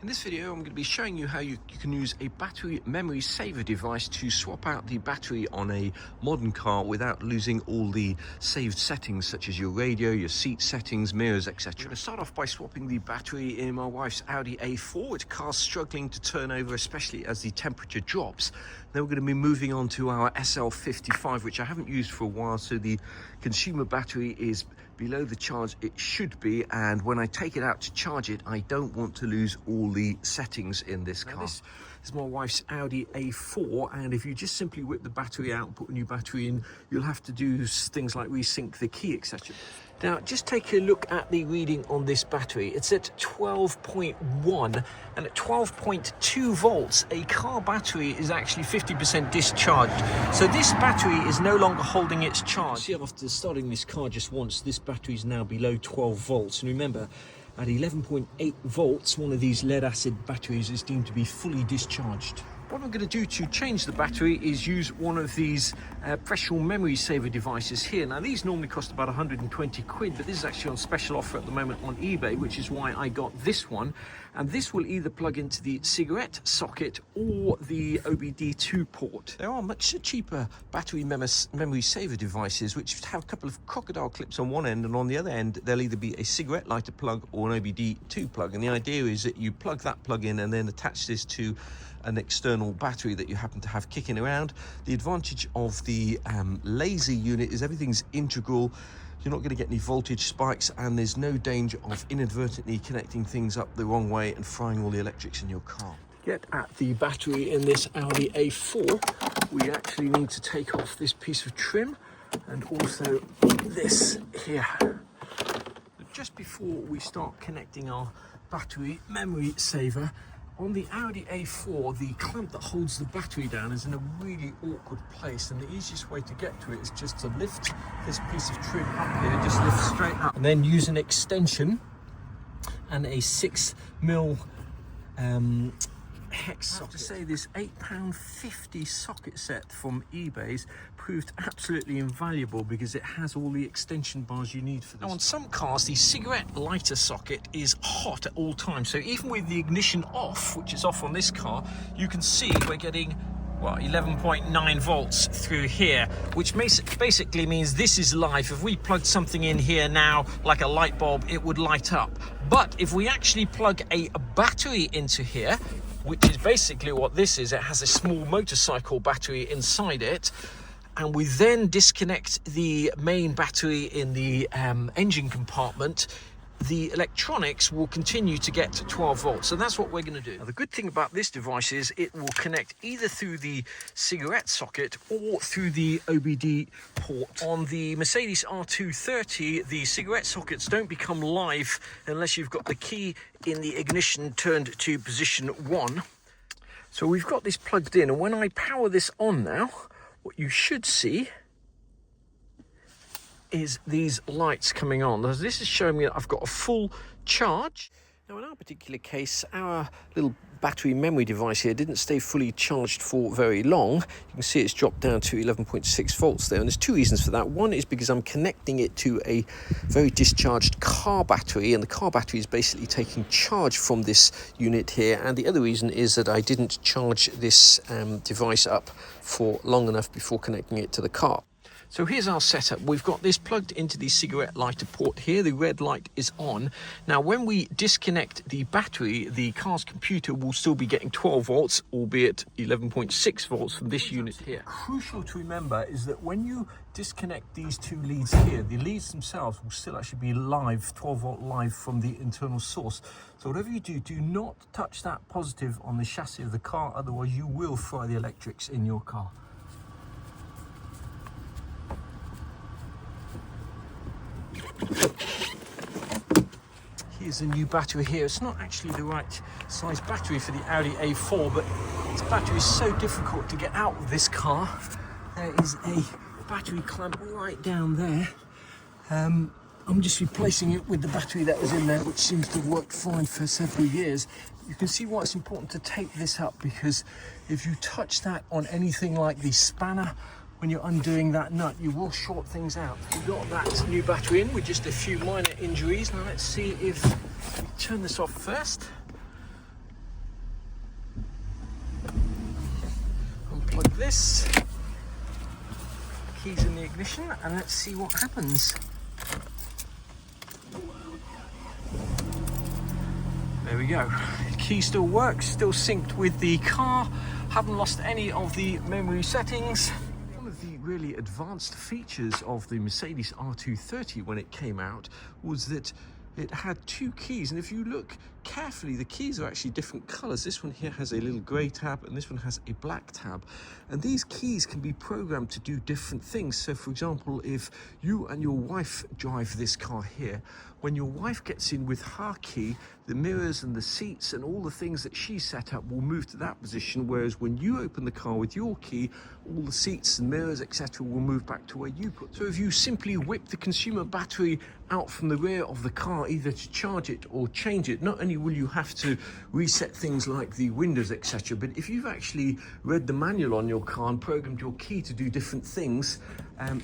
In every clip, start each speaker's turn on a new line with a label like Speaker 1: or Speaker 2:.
Speaker 1: In this video, I'm going to be showing you how you can use a battery memory saver device to swap out the battery on a modern car without losing all the saved settings such as your radio, your seat settings, mirrors, etc. We're going to start off by swapping the battery in my wife's Audi A4, which car's struggling to turn over, especially as the temperature drops. Then we're going to be moving on to our SL55, which I haven't used for a while, so the consumer battery is below the charge it should be, and when I take it out to charge it, I don't want to lose all the settings in this car. Now, this is my wife's Audi A4, and if you just simply whip the battery out and put a new battery in, you'll have to do things like resync the key, etc. Now, just take a look at the reading on this battery. It's at 12.1, and at 12.2 volts, a car battery is actually 50% discharged. So this battery is no longer holding its charge. See, after starting this car just once, this battery is now below 12 volts. And remember, at 11.8 volts, one of these lead-acid batteries is deemed to be fully discharged. What I'm going to do to change the battery is use one of these pressure memory saver devices here. Now, these normally cost about 120 quid, but this is actually on special offer at the moment on eBay, which is why I got this one. And this will either plug into the cigarette socket or the OBD-II port. There are much cheaper battery memory saver devices which have a couple of crocodile clips on one end, and on the other end there'll either be a cigarette lighter plug or an OBD-II plug. And the idea is that you plug that plug in and then attach this to an external battery that you happen to have kicking around. The advantage of the laser unit is everything's integral. You're not going to get any voltage spikes, and there's no danger of inadvertently connecting things up the wrong way and frying all the electrics in your car. To get at the battery in this Audi A4, we actually need to take off this piece of trim and also this here. Just before we start connecting our battery memory saver, on the Audi A4, the clamp that holds the battery down is in a really awkward place, and the easiest way to get to it is just to lift this piece of trim up here, just lift straight up, and then use an extension and a 6mm hex socket. I have to say, this £8.50 socket set from eBay's proved absolutely invaluable because it has all the extension bars you need for this. Now, on some cars, the cigarette lighter socket is hot at all times, so even with the ignition off, which is off on this car, you can see we're getting 11.9 volts through here, which basically means this is live. If we plugged something in here now, like a light bulb, it would light up. But if we actually plug a battery into here, which is basically what this is, it has a small motorcycle battery inside it, and we then disconnect the main battery in the engine compartment, the electronics will continue to get to 12 volts. So that's what we're going to do. Now, the good thing about this device is it will connect either through the cigarette socket or through the OBD port. On the Mercedes R230, the cigarette sockets don't become live unless you've got the key in the ignition turned to position 1. So we've got this plugged in, and when I power this on now, what you should see is these lights coming on. This is showing me that I've got a full charge. Now, in our particular case, our little battery memory device here didn't stay fully charged for very long. You can see it's dropped down to 11.6 volts there, and there's two reasons for that. One is because I'm connecting it to a very discharged car battery, and the car battery is basically taking charge from this unit here. And the other reason is that I didn't charge this device up for long enough before connecting it to the car. So here's our setup. We've got this plugged into the cigarette lighter port here. The red light is on. Now, when we disconnect the battery, the car's computer will still be getting 12 volts, albeit 11.6 volts from this unit here. Crucial to remember is that when you disconnect these two leads here, the leads themselves will still actually be live, 12 volt live from the internal source. So whatever you do, do not touch that positive on the chassis of the car, otherwise you will fry the electrics in your car. Here's a new battery here. It's not actually the right size battery for the Audi A4, but this battery is so difficult to get out of this car. There is a battery clamp right down there. I'm just replacing it with the battery that was in there, which seems to have worked fine for several years. You can see why it's important to tape this up, because if you touch that on anything like the spanner, when you're undoing that nut, you will short things out. We've got that new battery in with just a few minor injuries. Now let's see if we turn this off first. this. Keys in the ignition, and let's see what happens. There we go. The key still works, still synced with the car. Haven't lost any of the memory settings. One of the really advanced features of the Mercedes R230 when it came out was that it had two keys, and if you look carefully, the keys are actually different colors. This one here has a little gray tab and this one has a black tab, and these keys can be programmed to do different things. So for example, if you and your wife drive this car here, when your wife gets in with her key, the mirrors and the seats and all the things that she set up will move to that position, whereas when you open the car with your key, all the seats and mirrors, etc., will move back to where you put. So if you simply whip the consumer battery out from the rear of the car, either to charge it or change it, not only will you have to reset things like the windows, etc., but if you've actually read the manual on your car and programmed your key to do different things,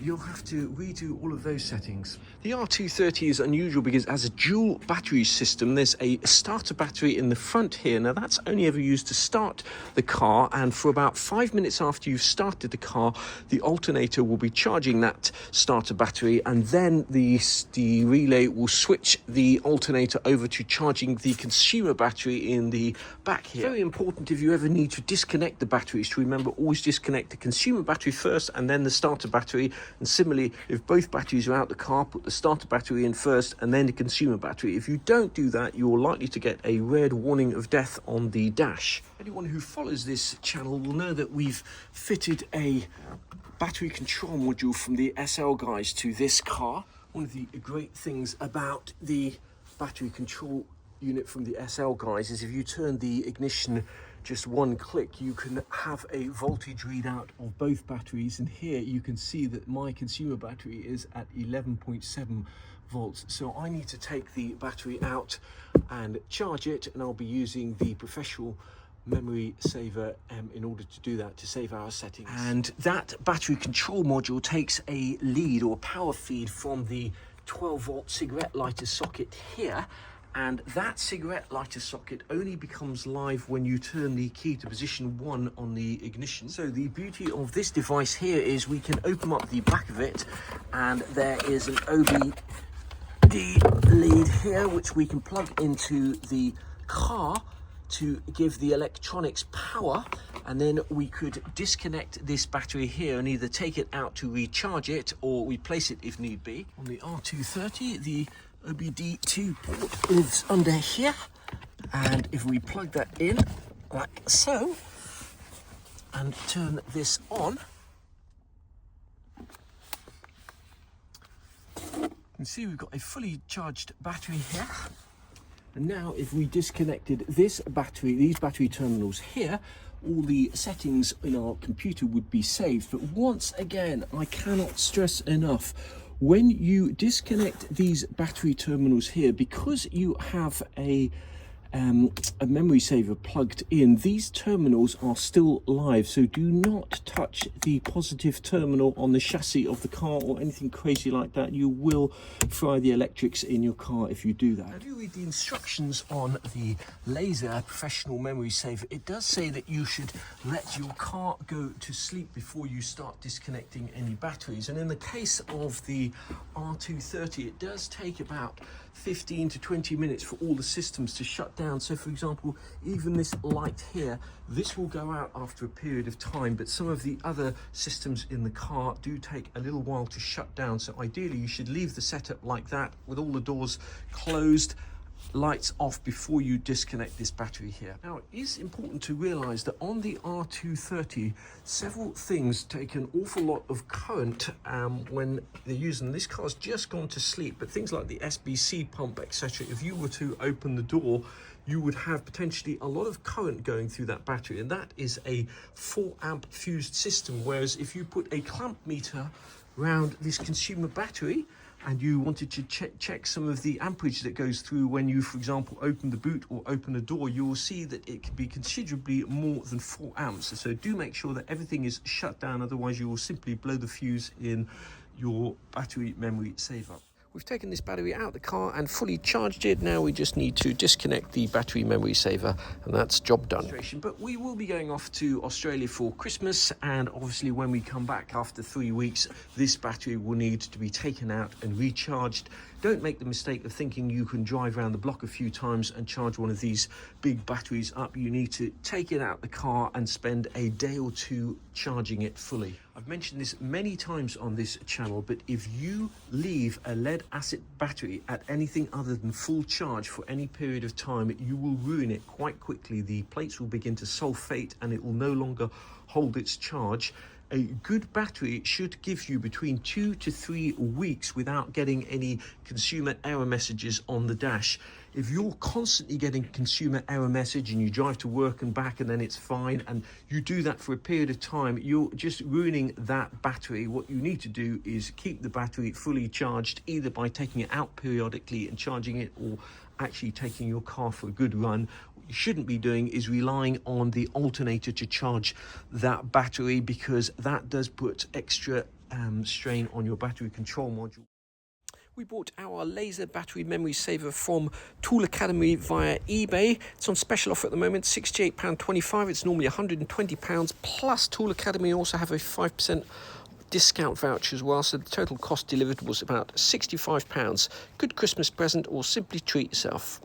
Speaker 1: you'll have to redo all of those settings. The R230 is unusual because it has a dual battery system. There's a starter battery in the front here. Now that's only ever used to start the car, and for about 5 minutes after you've started the car, the alternator will be charging that starter battery, and then the relay will switch the alternator over to charging the consumer battery in the back here. Very important if you ever need to disconnect the batteries to remember, always disconnect the consumer battery first and then the starter battery. And similarly, if both batteries are out the car, put the starter battery in first and then the consumer battery. If you don't do that, you're likely to get a red warning of death on the dash. Anyone who follows this channel will know that we've fitted a battery control module from the SL Guys to this car. One of the great things about the battery control unit from the SL Guys is if you turn the ignition just one click, you can have a voltage readout of both batteries, and here you can see that my consumer battery is at 11.7 volts. So I need to take the battery out and charge it, and I'll be using the professional memory saver in order to do that, to save our settings. And that battery control module takes a lead or power feed from the 12-volt cigarette lighter socket here, and that cigarette lighter socket only becomes live when you turn the key to position 1 on the ignition. So the beauty of this device here is we can open up the back of it, and there is an OBD lead here which we can plug into the car to give the electronics power, and then we could disconnect this battery here and either take it out to recharge it or replace it if need be. On the R230, the OBD-II port lives under here, and if we plug that in like so and turn this on, you can see we've got a fully charged battery here. And now if we disconnected this battery, these battery terminals here, all the settings in our computer would be saved. But once again, I cannot stress enough, when you disconnect these battery terminals here, because you have a memory saver plugged in, these terminals are still live. So do not touch the positive terminal on the chassis of the car or anything crazy like that. You will fry the electrics in your car if you do that. If you read the instructions on the laser professional memory saver, it does say that you should let your car go to sleep before you start disconnecting any batteries. And in the case of the R230, it does take about 15 to 20 minutes for all the systems to shut down. So for example, even this light here, this will go out after a period of time, but some of the other systems in the car do take a little while to shut down. So ideally you should leave the setup like that with all the doors closed, lights off, before you disconnect this battery here. Now it is important to realize that on the R230, several things take an awful lot of current when they're using. This car's just gone to sleep, but things like the SBC pump, etc., if you were to open the door, you would have potentially a lot of current going through that battery, and that is a 4 amp fused system. Whereas if you put a clamp meter around this consumer battery and you wanted to check some of the amperage that goes through when you, for example, open the boot or open a door, you will see that it can be considerably more than 4 amps. So do make sure that everything is shut down, otherwise you will simply blow the fuse in your battery memory saver. We've taken this battery out of the car and fully charged it. Now we just need to disconnect the battery memory saver, and that's job done. But we will be going off to Australia for Christmas, and obviously when we come back after 3 weeks, this battery will need to be taken out and recharged. Don't make the mistake of thinking you can drive around the block a few times and charge one of these big batteries up. You need to take it out of the car and spend a day or two charging it fully. I've mentioned this many times on this channel, but if you leave a lead acid battery at anything other than full charge for any period of time, you will ruin it quite quickly. The plates will begin to sulfate and it will no longer hold its charge. A good battery should give you between 2 to 3 weeks without getting any consumer error messages on the dash. If you're constantly getting consumer error message and you drive to work and back and then it's fine, and you do that for a period of time, you're just ruining that battery. What you need to do is keep the battery fully charged, either by taking it out periodically and charging it, or actually taking your car for a good run. What you shouldn't be doing is relying on the alternator to charge that battery, because that does put extra strain on your battery control module. We bought our laser battery memory saver from Tool Academy via eBay. It's on special offer at the moment, £68.25. It's normally £120, plus Tool Academy also have a 5% discount voucher as well, so the total cost delivered was about £65. Good Christmas present, or simply treat yourself.